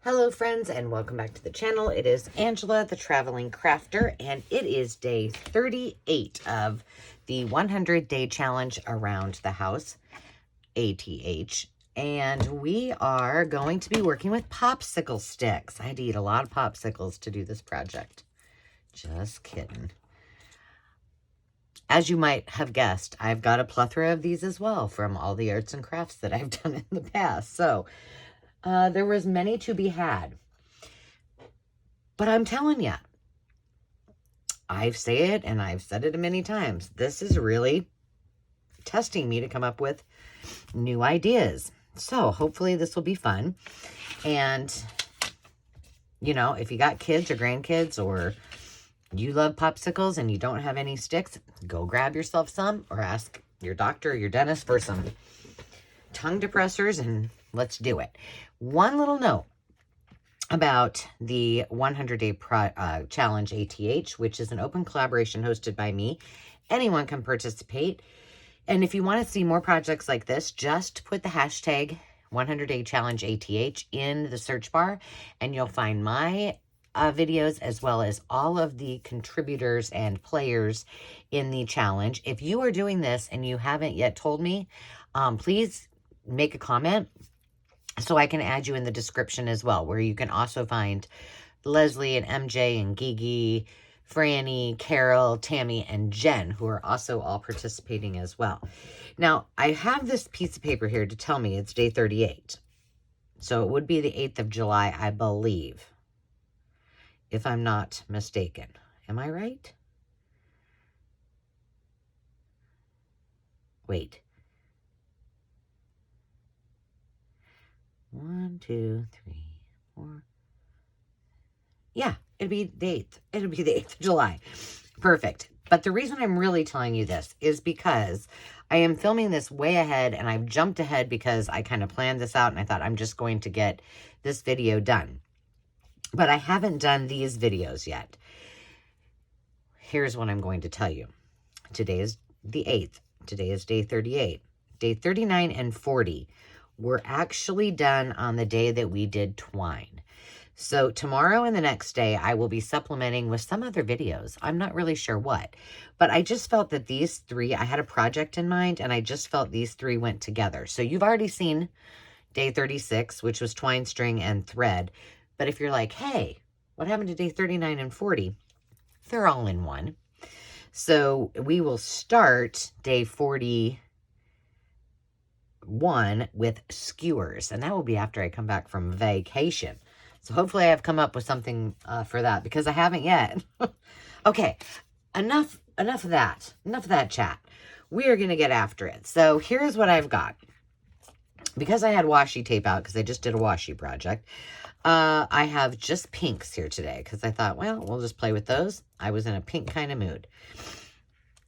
Hello friends and welcome back to the channel. It is Angela, the Traveling Crafter, and it is day 38 of the 100-day challenge around the house, ATH. And we are going to be working with popsicle sticks. I had to eat a lot of popsicles to do this project. Just kidding. As you might have guessed, I've got a plethora of these as well from all the arts and crafts that I've done in the past. So there was many to be had. But I'm telling you, I say it and I've said it many times. This is really testing me to come up with new ideas. So hopefully this will be fun. And, you know, if you got kids or grandkids or you love popsicles and you don't have any sticks, go grab yourself some or ask your doctor or your dentist for some tongue depressors and let's do it. One little note about the 100-day challenge ATH, which is an open collaboration hosted by me. Anyone can participate. And if you want to see more projects like this, just put the hashtag 100-day challenge ATH in the search bar and you'll find my videos as well as all of the contributors and players in the challenge. If you are doing this and you haven't yet told me, please make a comment so I can add you in the description as well, where you can also find Leslie and MJ and Gigi, Franny, Carol, Tammy, and Jen, who are also all participating as well. Now, I have this piece of paper here to tell me it's day 38. So it would be the 8th of July, I believe, if I'm not mistaken. Am I right? Wait. 1, 2, 3, 4. Yeah, it'd be the 8th. It'll be the 8th of July. Perfect. But the reason I'm really telling you this is because I am filming this way ahead and I've jumped ahead because I kind of planned this out and I thought I'm just going to get this video done. But I haven't done these videos yet. Here's what I'm going to tell you. Today is the 8th. Today is day 38. Day 39 and 40 were actually done on the day that we did twine. So tomorrow and the next day, I will be supplementing with some other videos. I'm not really sure what, but I just felt that these three, I had a project in mind and I just felt these three went together. So you've already seen day 36, which was twine, string, and thread. But if you're like, hey, what happened to day 39 and 40? They're all in one. So we will start day 41 with skewers, and that will be after I come back from vacation. So hopefully I have come up with something for that because I haven't yet. Okay, enough of that. Enough of that chat. We are going to get after it. So here's what I've got. Because I had washi tape out because I just did a washi project, I have just pinks here today because I thought, well, we'll just play with those. I was in a pink kind of mood.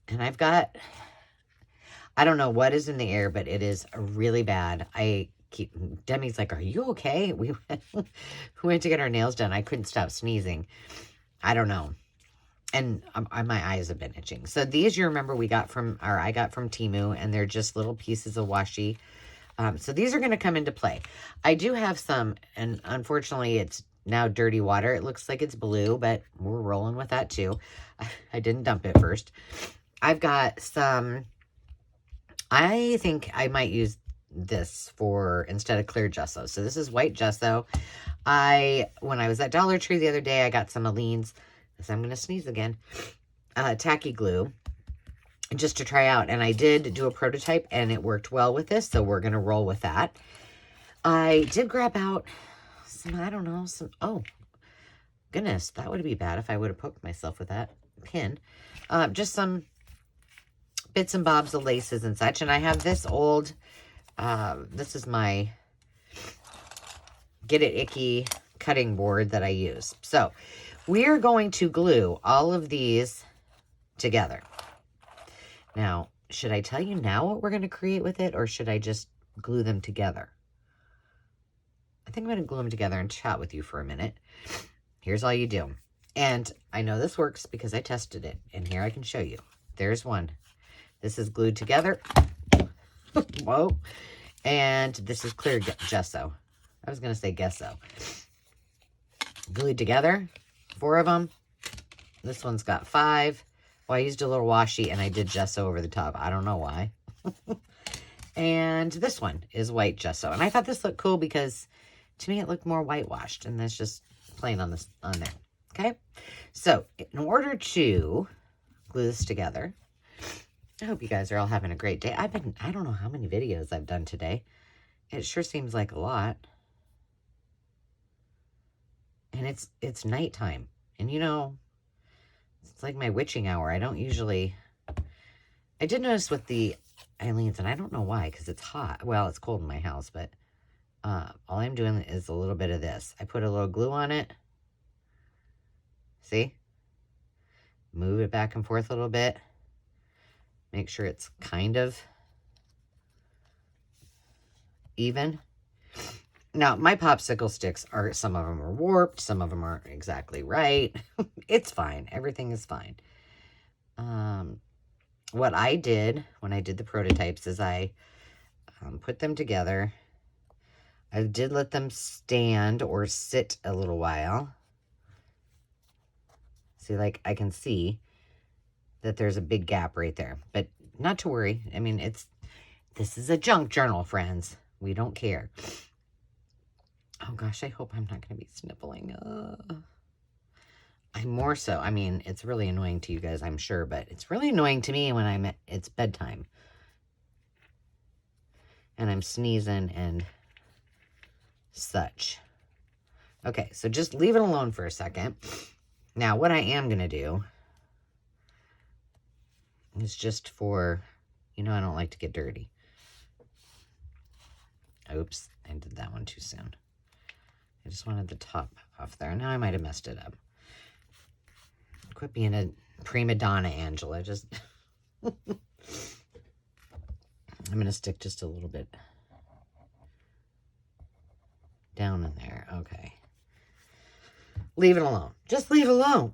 And I've got, I don't know what is in the air, but it is really bad. Demi's like, are you okay? We went to get our nails done. I couldn't stop sneezing. I don't know. And my eyes have been itching. So these, you remember, I got from Temu, and they're just little pieces of washi. So these are going to come into play. I do have some, and unfortunately it's now dirty water. It looks like it's blue, but we're rolling with that too. I didn't dump it first. I've got some, I think I might use this for instead of clear gesso. So this is white gesso. When I was at Dollar Tree the other day, I got some Aleene's, so I'm going to sneeze again, tacky glue, just to try out. And I did do a prototype and it worked well with this. So we're going to roll with that. I did grab out some, I don't know, oh, goodness, that would be bad if I would have poked myself with that pin. Just some bits and bobs of laces and such. And I have this old, this is my Get It Icky cutting board that I use. So we are going to glue all of these together. Now, should I tell you now what we're going to create with it, or should I just glue them together? I think I'm going to glue them together and chat with you for a minute. Here's all you do. And I know this works because I tested it. And here I can show you. There's one. This is glued together. Whoa. And this is clear gesso. I was going to say gesso. glued together. 4 of them. This one's got 5. Well, I used a little washi and I did gesso over the top. I don't know why. And this one is white gesso. And I thought this looked cool because to me it looked more whitewashed. And that's just plain on there. Okay. So in order to glue this together, I hope you guys are all having a great day. I don't know how many videos I've done today. It sure seems like a lot. And it's nighttime. And you know, it's like my witching hour. I don't usually... I did notice with the Eileen's, and I don't know why, because it's hot. Well, it's cold in my house, but all I'm doing is a little bit of this. I put a little glue on it. See? Move it back and forth a little bit. Make sure it's kind of even. Now, my popsicle sticks are, some of them are warped, some of them aren't exactly right. It's fine. Everything is fine. What I did when I did the prototypes is I put them together. I did let them stand or sit a little while. See, like I can see that there's a big gap right there, but not to worry. I mean, this is a junk journal, friends. We don't care. Oh gosh, I hope I'm not going to be sniffling. I'm more so. I mean, it's really annoying to you guys, I'm sure, but it's really annoying to me when it's bedtime. And I'm sneezing and such. Okay, so just leave it alone for a second. Now, what I am going to do is just for, you know, I don't like to get dirty. Oops, I did that one too soon. I just wanted the top off there. Now I might have messed it up. Quit being a prima donna, Angela. Just... I'm going to stick just a little bit down in there. Okay. Leave it alone. Just leave it alone.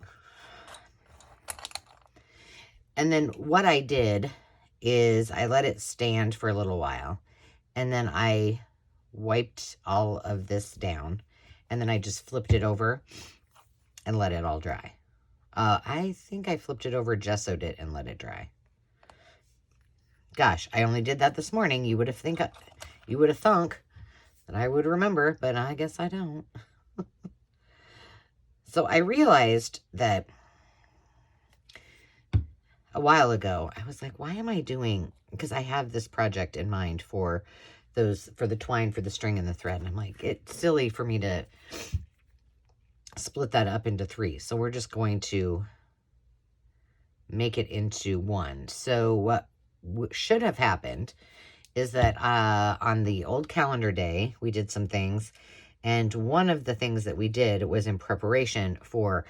And then what I did is I let it stand for a little while. And then I wiped all of this down. And then I just flipped it over and let it all dry. I think I flipped it over, gessoed it, and let it dry. Gosh, I only did that this morning. You would have thunk that I would remember, but I guess I don't. So I realized that a while ago, I was like, why am I doing, because I have this project in mind for the twine, for the string and the thread. And I'm like, it's silly for me to split that up into 3. So we're just going to make it into 1. So what should have happened is that on the old calendar day, we did some things. And one of the things that we did was in preparation for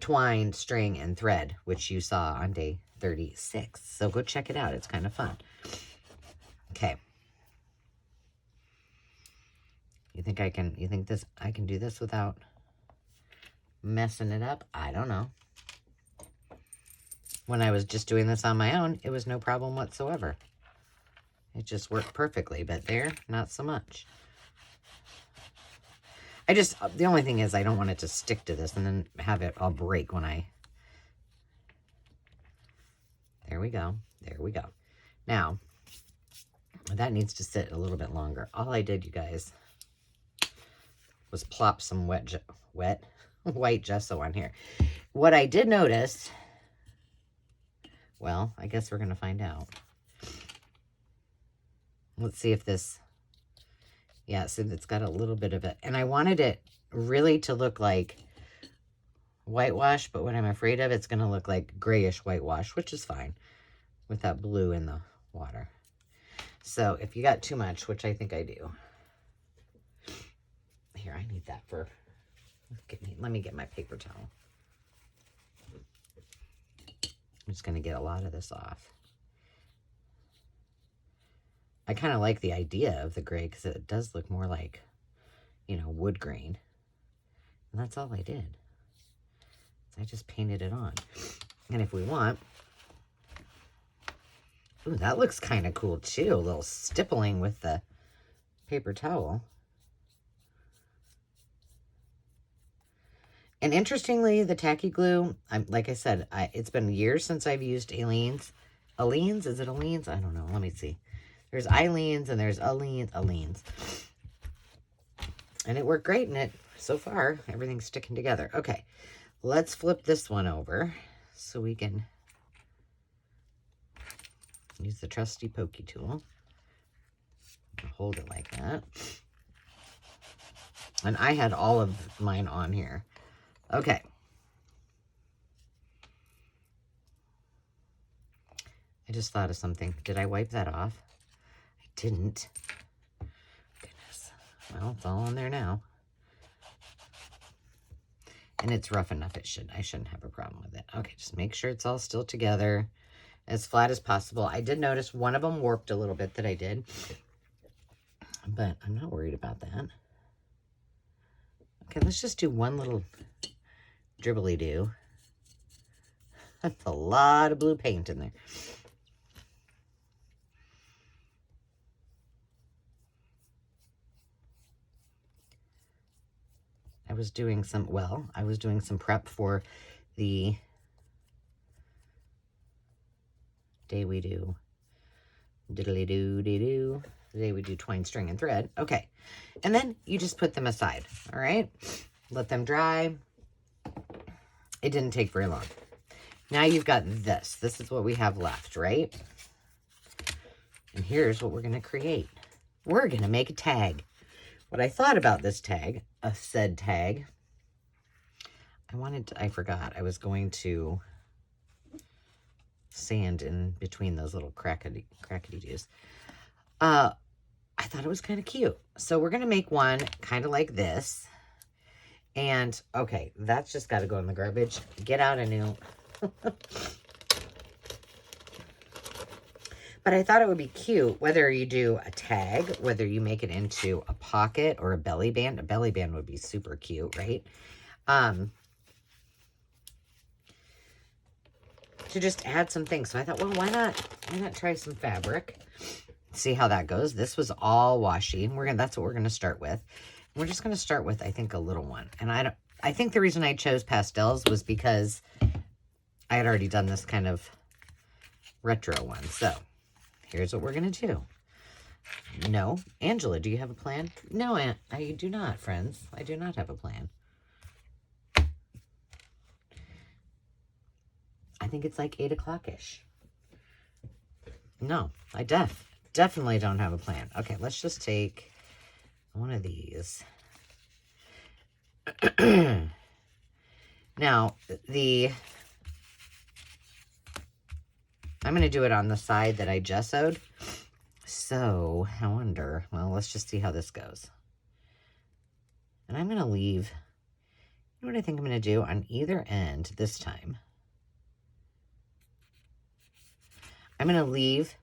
twine, string, and thread, which you saw on day 36. So go check it out. It's kind of fun. Okay. You think I can do this without messing it up? I don't know. When I was just doing this on my own, it was no problem whatsoever. It just worked perfectly, but there, not so much. The only thing is I don't want it to stick to this and then have it all break when there we go. There we go. Now, that needs to sit a little bit longer. All I did, you guys, was plop some white gesso on here. What I did notice, well, I guess we're going to find out. Let's see if this, yeah, so it's got a little bit of it. And I wanted it really to look like whitewash, but what I'm afraid of, it's going to look like grayish whitewash, which is fine with that blue in the water. So if you got too much, which I think I do. Here, I need that for, let me get my paper towel. I'm just going to get a lot of this off. I kind of like the idea of the gray because it does look more like, you know, wood grain. And that's all I did. So I just painted it on. And if we want, ooh, that looks kind of cool too. A little stippling with the paper towel. And interestingly, the tacky glue, like I said, it's been years since I've used Aleene's. Aleene's? Is it Aleene's? I don't know. Let me see. There's Aleene's and there's Aleene's. And it worked great, and so far, everything's sticking together. Okay, let's flip this one over so we can use the trusty pokey tool. Hold it like that. And I had all of mine on here. Okay. I just thought of something. Did I wipe that off? I didn't. Goodness. Well, it's all on there now. And it's rough enough. I shouldn't have a problem with it. Okay, just make sure it's all still together, as flat as possible. I did notice one of them warped a little bit that I did, but I'm not worried about that. Okay, let's just do one little dribbly-do. That's a lot of blue paint in there. I was doing some prep for the day we do diddly-doo-dee-doo. The day we do twine, string, and thread. Okay, and then you just put them aside, all right? Let them dry. It didn't take very long. Now you've got this. This is what we have left, right? And here's what we're going to create. We're going to make a tag. What I thought about this tag, a said tag, I forgot. I was going to sand in between those little crackety-doos. I thought it was kind of cute. So we're going to make one kind of like this. And, okay, that's just got to go in the garbage. Get out a new. But I thought it would be cute, whether you do a tag, whether you make it into a pocket or a belly band. A belly band would be super cute, right? To just add some things. So I thought, well, why not try some fabric? See how that goes. This was all washi. That's what we're gonna start with. We're just gonna start with, I think, a little one. And I think the reason I chose pastels was because I had already done this kind of retro one. So here's what we're gonna do. No, Angela, do you have a plan? No, Aunt, I do not, friends. I do not have a plan. I think it's like 8 o'clock-ish. No, I definitely don't have a plan. Okay, let's just take one of these. Now, I'm going to do it on the side that I gessoed. So, I wonder, well, let's just see how this goes. And I'm going to leave, you know what I think I'm going to do on either end this time? I'm going to leave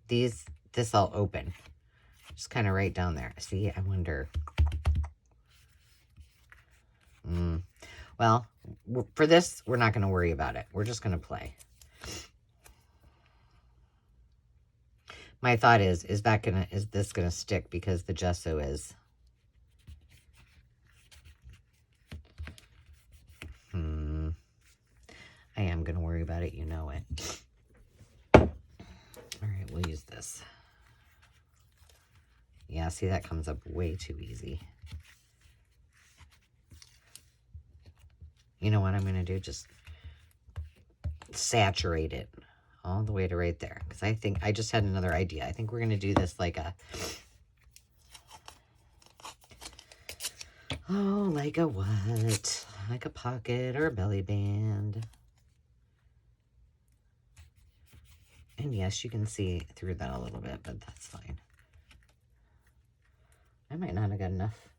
this all open. Just kind of right down there. See, I wonder. Well, for this, we're not going to worry about it. We're just going to play. My thought is this going to stick because the gesso is. I am going to worry about it. You know it. All right, we'll use this. Yeah, see, that comes up way too easy. You know what I'm going to do? Just saturate it all the way to right there. Because I think I just had another idea. I think we're going to do this like a... Oh, like a what? Like a pocket or a belly band. And yes, you can see through that a little bit, but that's fine. I might not have got enough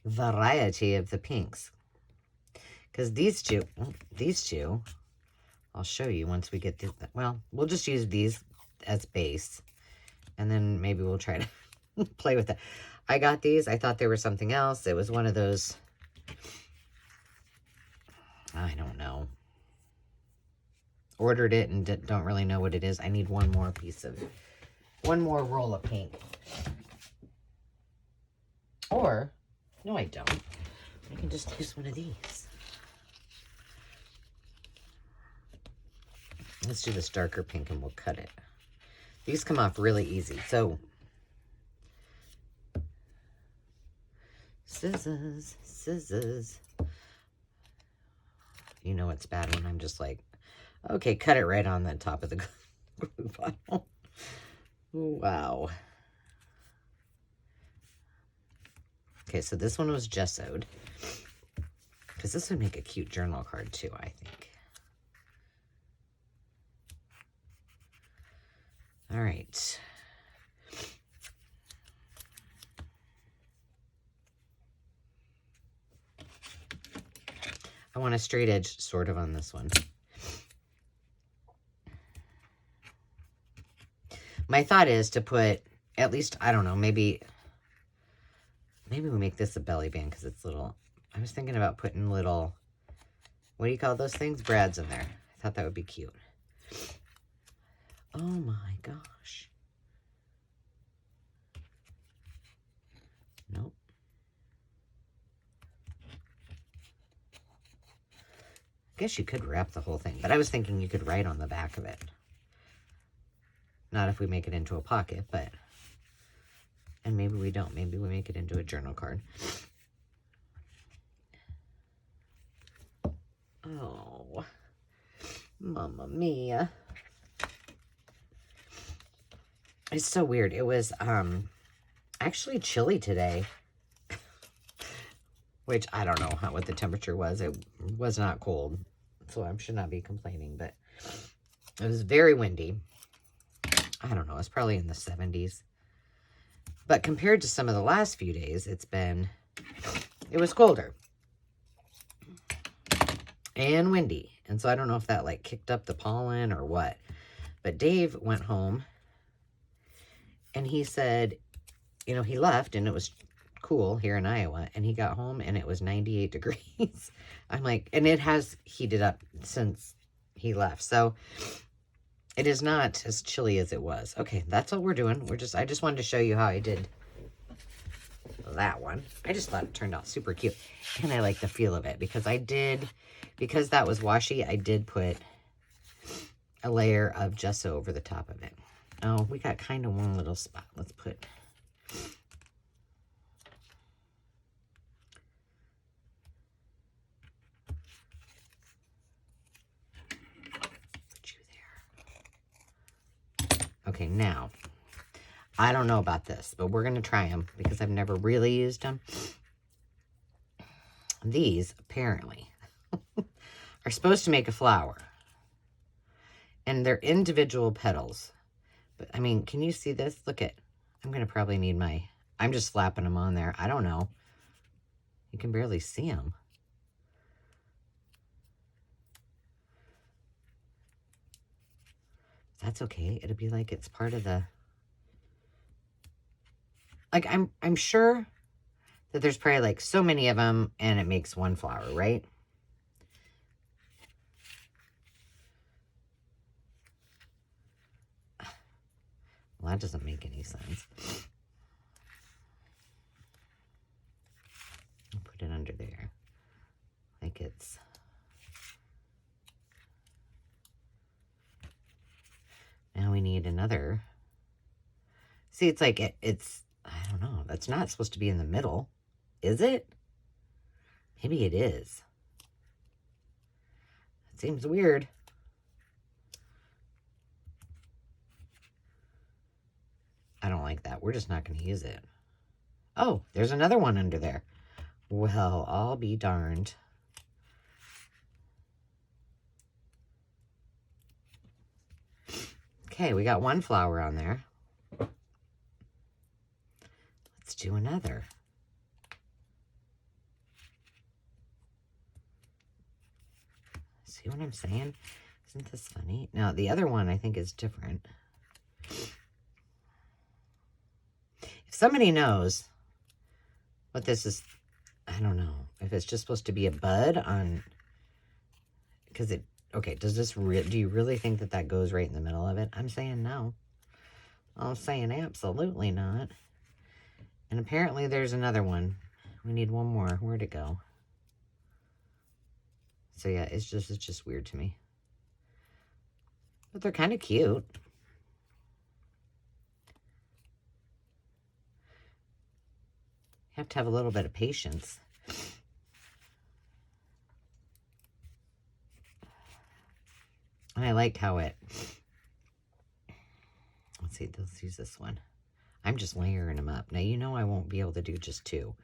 variety of the pinks. Because these two, I'll show you once we get to, well, we'll just use these as base. And then maybe we'll try to play with that. I got these. I thought they were something else. It was one of those, I don't know. Ordered it and don't really know what it is. I need one more roll of pink. Or, no, I don't. I can just use one of these. Let's do this darker pink and we'll cut it. These come off really easy. So, scissors, scissors. You know it's bad when I'm just like, okay, cut it right on the top of the glue bottle. Wow. Okay, so this one was gessoed. Because this would make a cute journal card too, I think. All right. I want a straight edge sort of on this one. My thought is to put at least, I don't know, maybe we make this a belly band because it's little. I was thinking about putting little, what do you call those things? Brads in there. I thought that would be cute. Oh my gosh. Nope. I guess you could wrap the whole thing, but I was thinking you could write on the back of it. Not if we make it into a pocket, but, and maybe we don't. Maybe we make it into a journal card. Oh, Mamma Mia. It's so weird. It was actually chilly today, which I don't know what the temperature was. It was not cold, so I should not be complaining, but it was very windy. I don't know. It's probably in the 70s. But compared to some of the last few days, it was colder and windy. And so I don't know if that like kicked up the pollen or what. But Dave went home and he said, you know, he left and it was cool here in Iowa. And he got home and it was 98 degrees. I'm like, and it has heated up since he left. So it is not as chilly as it was. Okay, that's all we're doing. I just wanted to show you how I did that one. I just thought it turned out super cute. And I like the feel of it because because that was washi, I did put a layer of gesso over the top of it. Oh, we got kind of one little spot. Let's put you there. Okay, now, I don't know about this, but we're going to try them because I've never really used them. These, apparently, are supposed to make a flower. And they're individual petals. But, I mean, can you see this? Look at, I'm going to probably need I'm just slapping them on there. I don't know. You can barely see them. That's okay. It'll be like it's part of the, like, I'm sure that there's probably like so many of them and it makes one flower, right? Well, that doesn't make any sense. I'll put it under there. Like it's... Now we need another. See, it's like, it's, I don't know. That's not supposed to be in the middle. Is it? Maybe it is. It seems weird. I don't like that. We're just not going to use it. Oh, there's another one under there. Well, I'll be darned. Okay, we got one flower on there. Let's do another. See what I'm saying? Isn't this funny? Now, the other one I think is different. If somebody knows what this is, I don't know. If it's just supposed to be a bud on, because it, okay, does this, do you really think that that goes right in the middle of it? I'm saying no. I'm saying absolutely not. And apparently there's another one. We need one more. Where'd it go? So yeah, it's just weird to me. But they're kind of cute. You have to have a little bit of patience. And I like how it... Let's see, let's use this one. I'm just layering them up. Now, you know I won't be able to do just two,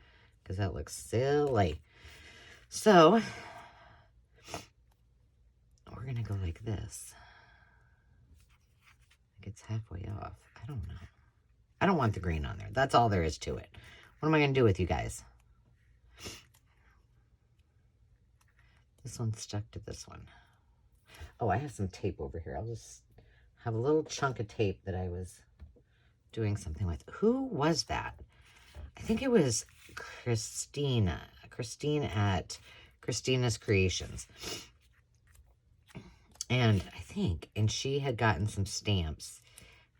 because that looks silly. So, we're going to go like this. Like it's halfway off. I don't know. I don't want the green on there. That's all there is to it. What am I going to do with you guys? This one's stuck to this one. Oh, I have some tape over here. I'll just have a little chunk of tape that I was doing something with. Who was that? I think it was Christina. Christine at Christina's Creations. And she had gotten some stamps.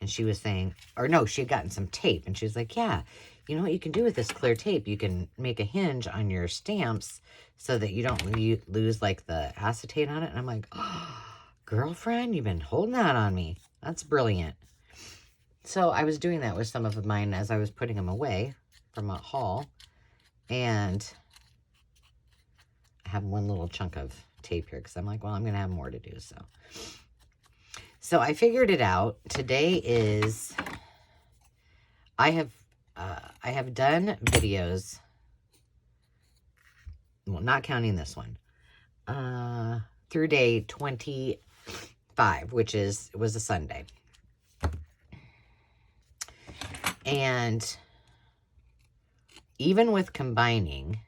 And she was saying, or no, she had gotten some tape. And she was like, yeah, you know what you can do with this clear tape? You can make a hinge on your stamps so that you don't lose like the acetate on it. And I'm like, oh, girlfriend, you've been holding that on me. That's brilliant. So I was doing that with some of mine as I was putting them away from a haul. And I have one little chunk of tape here because I'm like, well, I'm going to have more to do. So I figured it out. Today is, I have done videos, well, not counting this one, through day 25, which was a Sunday. And even with combining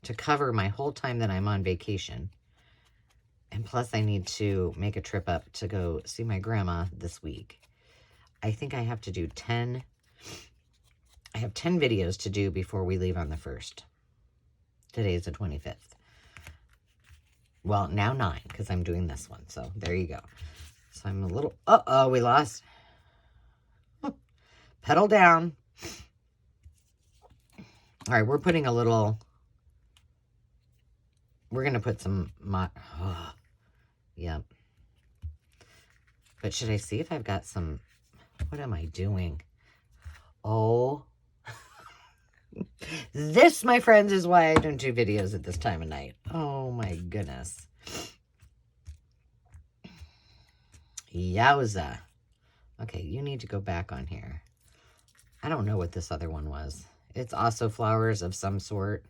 to cover my whole time that I'm on vacation, and plus I need to make a trip up to go see my grandma this week, I think I have to do 10. I have 10 videos to do before we leave on the 1st. Today is the 25th. Well, now 9, because I'm doing this one. So there you go. So I'm a little, uh-oh, we lost. Pedal down. All right, we're putting a little, we're going to put some, yep. But should I see if I've got some, what am I doing? Oh, this, my friends, is why I don't do videos at this time of night. Oh, my goodness. Yowza. Okay, you need to go back on here. I don't know what this other one was. It's also flowers of some sort.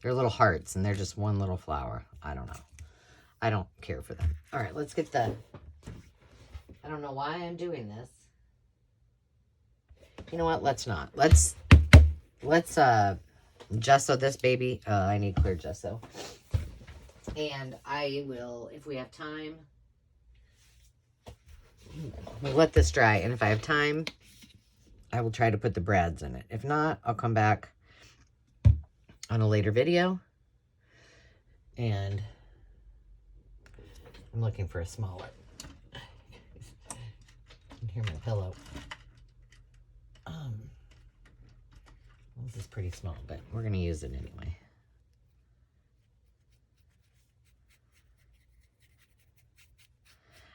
They're little hearts, and they're just one little flower. I don't know. I don't care for them. All right, let's get the... I don't know why I'm doing this. You know what? Let's not. Let's gesso this baby. I need clear gesso. And I will, if we have time, we'll let this dry. And if I have time, I will try to put the brads in it. If not, I'll come back on a later video. And I'm looking for a smaller. You can hear my pillow. This is pretty small, but we're going to use it anyway.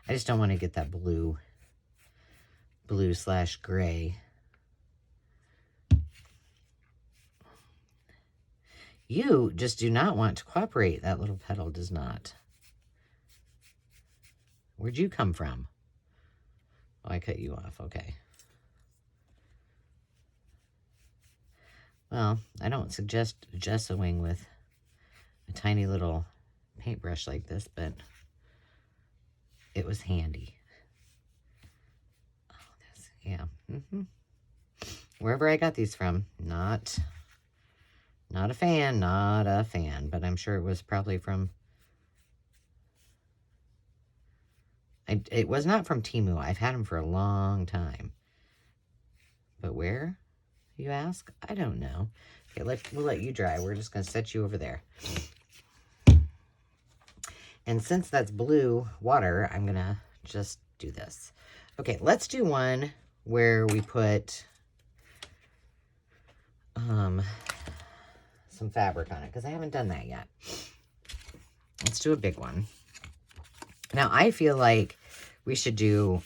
I just don't want to get that blue/gray. You just do not want to cooperate. That little petal does not. Where'd you come from? Oh, I cut you off. Okay. Well, I don't suggest gessoing with a tiny little paintbrush like this, but it was handy. Oh, this, yeah. Wherever I got these from, not a fan, but I'm sure it was probably from, it was not from Temu. I've had them for a long time. But where, you ask? I don't know. Okay, we'll let you dry. We're just going to set you over there. And since that's blue water, I'm going to just do this. Okay, let's do one where we put some fabric on it, because I haven't done that yet. Let's do a big one. Now, I feel like we should do...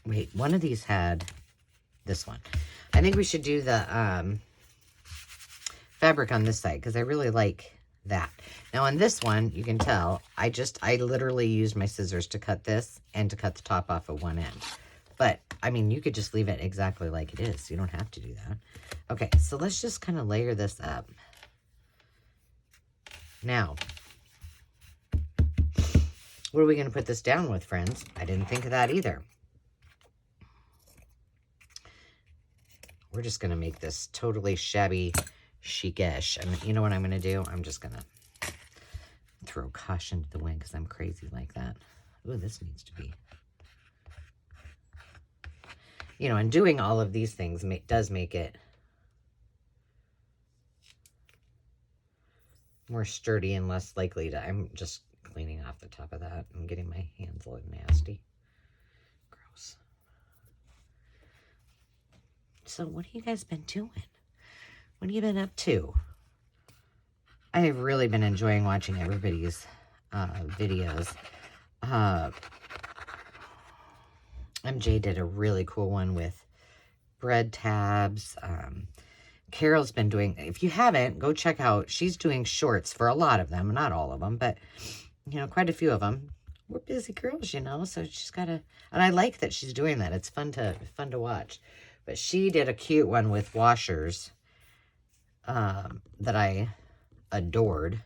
Wait, one of these had this one. I think we should do the fabric on this side because I really like that. Now, on this one, you can tell, I literally used my scissors to cut this and to cut the top off of one end. But, I mean, you could just leave it exactly like it is. You don't have to do that. Okay, so let's just kind of layer this up. Now, what are we going to put this down with, friends? I didn't think of that either. We're just going to make this totally shabby chic-ish. And you know what I'm going to do? I'm just going to throw caution to the wind because I'm crazy like that. Ooh, this needs to be... You know, and doing all of these things does make it more sturdy and less likely to... I'm just cleaning off the top of that and getting my hands a little nasty. Gross. So what have you guys been doing? What have you been up to? I have really been enjoying watching everybody's videos. MJ did a really cool one with bread tabs. Carol's been doing, if you haven't, go check out, she's doing shorts for a lot of them, not all of them, but, you know, quite a few of them. We're busy girls, you know, so she's got to, and I like that she's doing that. It's fun to watch. But she did a cute one with washers that I adored.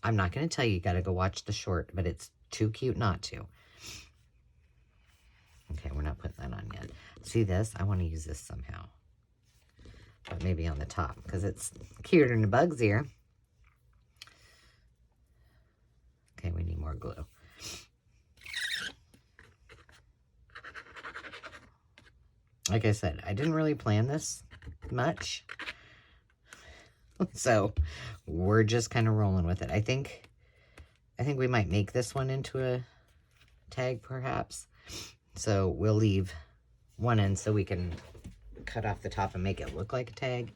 I'm not going to tell you, you got to go watch the short, but it's too cute not to. Okay, we're not putting that on yet. See this? I want to use this somehow. But maybe on the top, because it's cuter than a bug's ear. Okay, we need more glue. Like I said, I didn't really plan this much. So, we're just kind of rolling with it. I think we might make this one into a tag, perhaps. So, we'll leave one end so we can cut off the top and make it look like a tag.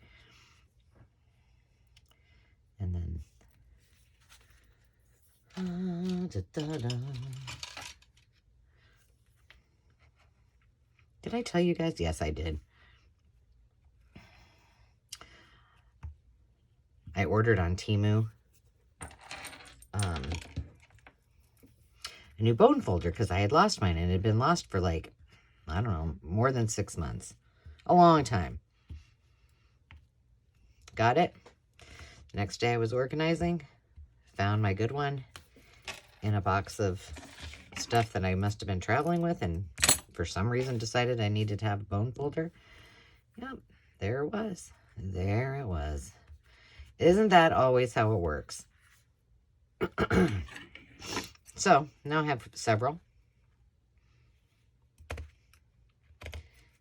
And then... Did I tell you guys? Yes, I did. I ordered on Temu a new bone folder because I had lost mine and it had been lost for like, I don't know, more than 6 months. A long time. Got it. Next day I was organizing, found my good one in a box of stuff that I must have been traveling with and for some reason decided I needed to have a bone folder. Yep, there it was. There it was. Isn't that always how it works? So, now I have several.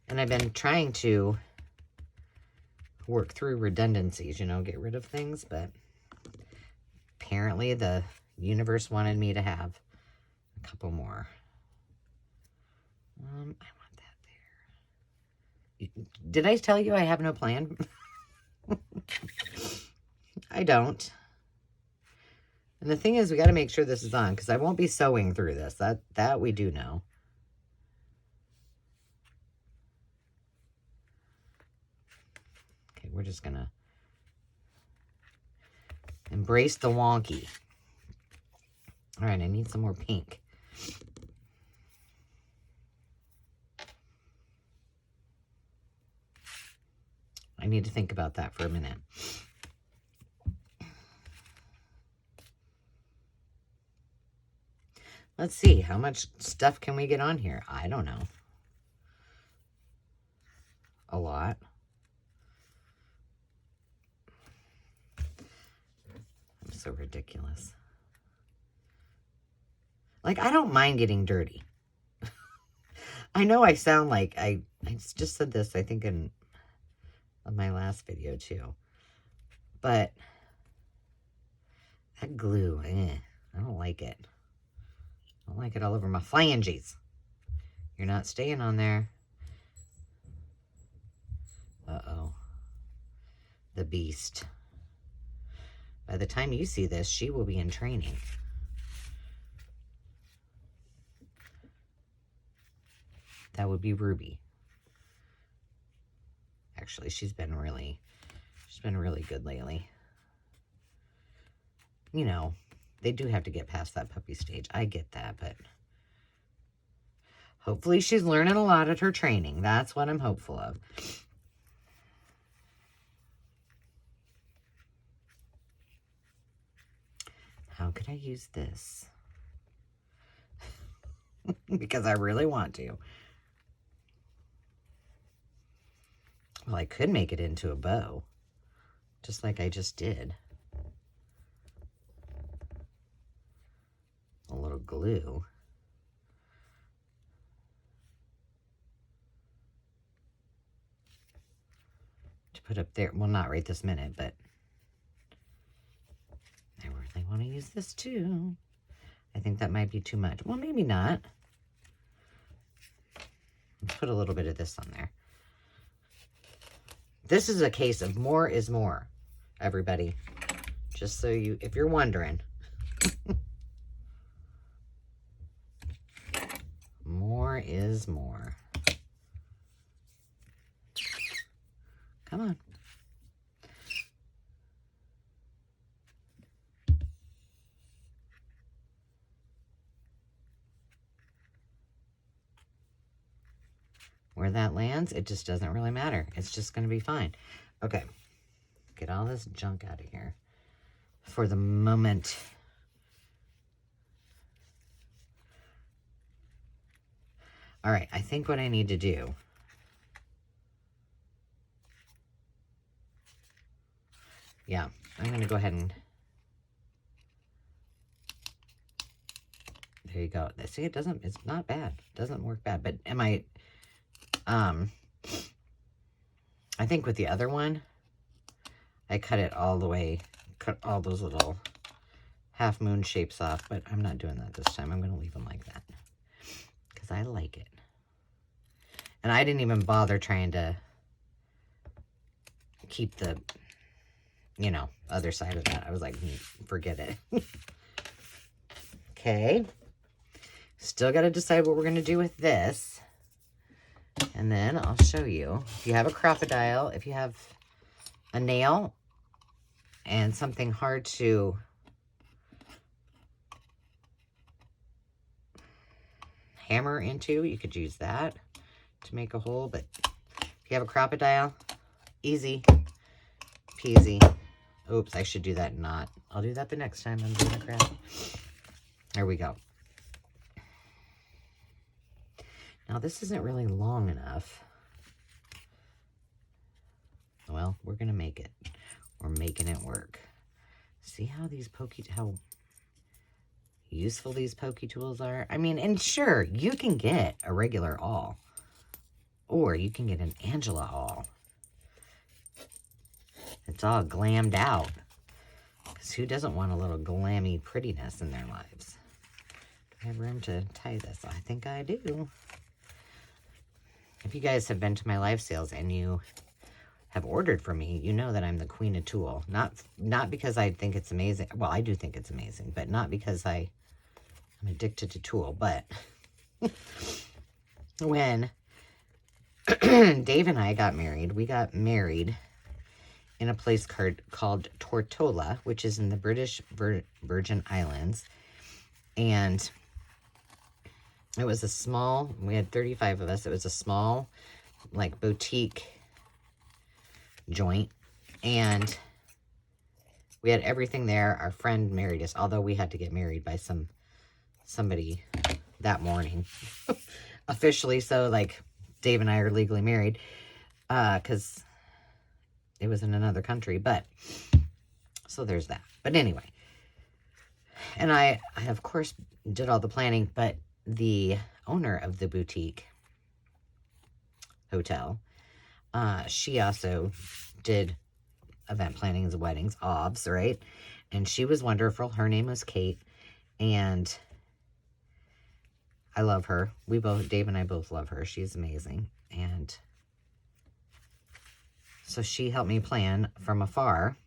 And I've been trying to work through redundancies, you know, get rid of things, but apparently the universe wanted me to have a couple more. I want that there. Did I tell you I have no plan? I don't. And the thing is, we got to make sure this is on because I won't be sewing through this. That we do know. Okay, we're just going to embrace the wonky. All right, I need some more pink. I need to think about that for a minute. Let's see, how much stuff can we get on here? I don't know. A lot. I'm so ridiculous. Like, I don't mind getting dirty. I know I sound like, I just said this, I think, in my last video, too. But that glue, I don't like it. I don't like it all over my flanges. You're not staying on there. Uh-oh. The beast. By the time you see this, she will be in training. That would be Ruby. Actually, she's been really good lately. You know, they do have to get past that puppy stage. I get that, but hopefully she's learning a lot at her training. That's what I'm hopeful of. How could I use this? Because I really want to. Well, I could make it into a bow, just like I just did. A little glue. To put up there. Well, not right this minute, but I really want to use this too. I think that might be too much. Well, maybe not. Let's put a little bit of this on there. This is a case of more is more, everybody. Just so you, if you're wondering. More is more. Come on. Where that lands, it just doesn't really matter. It's just going to be fine. Okay. Get all this junk out of here for the moment. All right. I think what I need to do. Yeah. I'm going to go ahead and. There you go. See, it doesn't, it's not bad. It doesn't work bad. But am I. I think with the other one, I cut it all the way, cut all those little half moon shapes off, but I'm not doing that this time. I'm going to leave them like that because I like it. And I didn't even bother trying to keep the, you know, other side of that. I was like, forget it. Okay. Still got to decide what we're going to do with this. And then I'll show you. If you have a crocodile, if you have a nail and something hard to hammer into, you could use that to make a hole. But if you have a crocodile, easy peasy. Oops, I should do that not. I'll do that the next time I'm doing a craft. There we go. Now, this isn't really long enough. Well, we're going to make it. We're making it work. See how these how useful these pokey tools are? I mean, and sure, you can get a regular awl. Or you can get an Angela awl. It's all glammed out. Because who doesn't want a little glammy prettiness in their lives? Do I have room to tie this? I think I do. If you guys have been to my live sales and you have ordered from me, you know that I'm the queen of tool. Not because I think it's amazing. Well, I do think it's amazing, but not because I'm addicted to tool. But when Dave and I got married, we got married in a place called Tortola, which is in the British Virgin Islands. And it was a small, we had 35 of us. It was a small, like, boutique joint. And we had everything there. Our friend married us, although we had to get married by somebody that morning. Officially, so, like, Dave and I are legally married. Because it was in another country. But, so there's that. But anyway. And I of course, did all the planning, but the owner of the boutique hotel, she also did event plannings, weddings, OBS, right? And she was wonderful. Her name was Kate, and I love her. Dave and I both love her. She's amazing. And so she helped me plan from afar.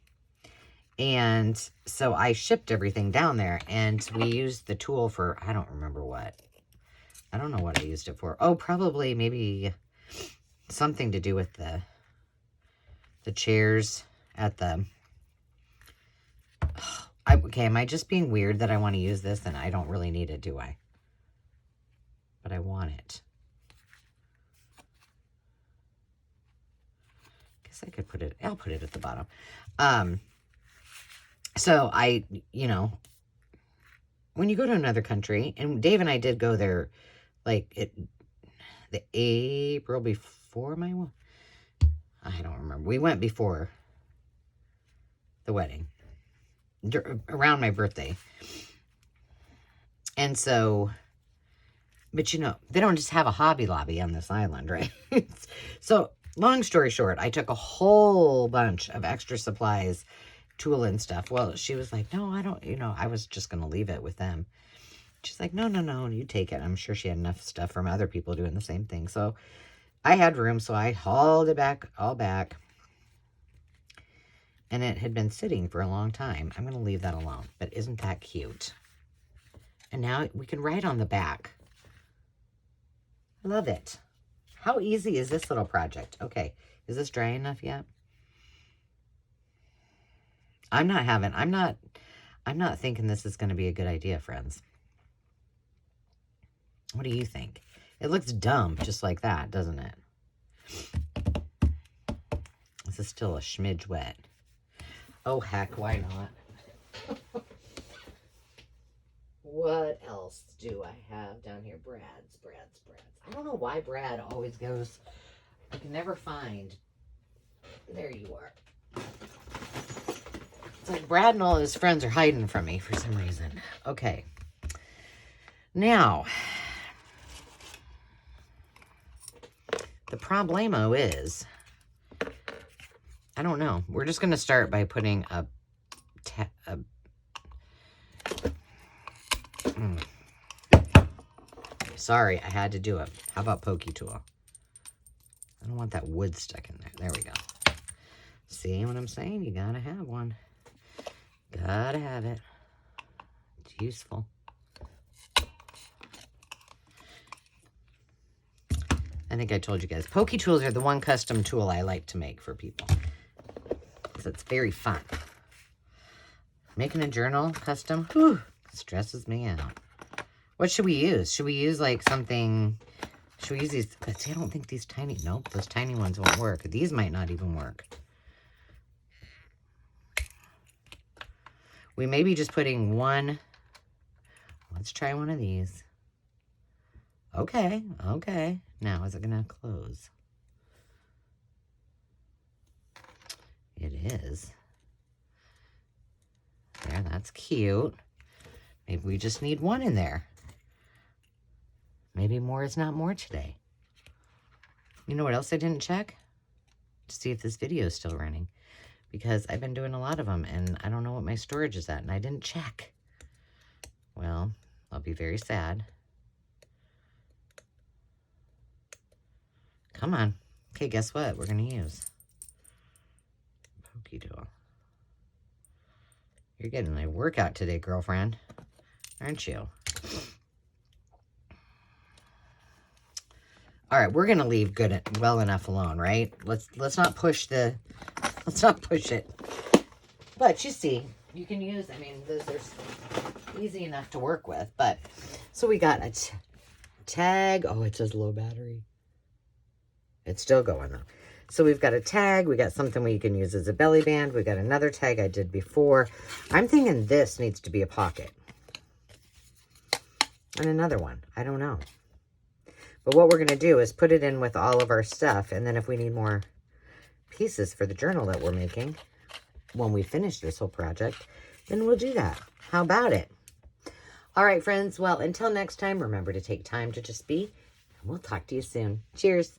And so I shipped everything down there, and we used the tool for, I don't remember what. I don't know what I used it for. Oh, probably maybe something to do with the chairs at the... Okay, am I just being weird that I want to use this and I don't really need it, do I? But I want it. Guess I could put it, I'll put it at the bottom. So I, you know, when you go to another country, and Dave and I did go there, like, the April before my, I don't remember. We went before the wedding, around my birthday. And so, but you know, they don't just have a Hobby Lobby on this island, right? So, long story short, I took a whole bunch of extra supplies, tool and stuff. Well, she was like, no, I don't, you know, I was just going to leave it with them. She's like, no, you take it. I'm sure she had enough stuff from other people doing the same thing. So I had room, so I hauled it back, all back. And it had been sitting for a long time. I'm going to leave that alone. But isn't that cute? And now we can write on the back. I love it. How easy is this little project? Okay, is this dry enough yet? I'm not thinking this is going to be a good idea, friends. What do you think? It looks dumb just like that, doesn't it? This is still a smidge wet. Oh, heck, why not? What else do I have down here? Brad's. I don't know why Brad always goes. I can never find. There you are. It's like Brad and all his friends are hiding from me for some reason. Okay. Now, the problemo is, I don't know. We're just going to start by putting Sorry, I had to do it. How about pokey tool? I don't want that wood stuck in there. There we go. See what I'm saying? You gotta have one. Gotta have it. It's useful. I think I told you guys. Pokey tools are the one custom tool I like to make for people. Because it's very fun. Making a journal custom, whew, stresses me out. What should we use? Should we use like something, should we use these? See, I don't think these tiny, nope, those tiny ones won't work. These might not even work. We may be just putting one. Let's try one of these. Okay. Now, is it going to close? It is. There, that's cute. Maybe we just need one in there. Maybe more is not more today. You know what else I didn't check? To see if this video is still running. Because I've been doing a lot of them, and I don't know what my storage is at, and I didn't check. Well, I'll be very sad. Come on. Okay, guess what we're going to use? Pokey tool. You're getting a workout today, girlfriend. Aren't you? All right, we're gonna leave well enough alone, right? Let's not push it. But you see, you can use. I mean, those are easy enough to work with. But so we got a tag. Oh, it says low battery. It's still going though. So we've got a tag. We got something we can use as a belly band. We got another tag I did before. I'm thinking this needs to be a pocket. And another one. I don't know. But what we're going to do is put it in with all of our stuff. And then if we need more pieces for the journal that we're making, when we finish this whole project, then we'll do that. How about it? All right, friends. Well, until next time, remember to take time to just be. And we'll talk to you soon. Cheers.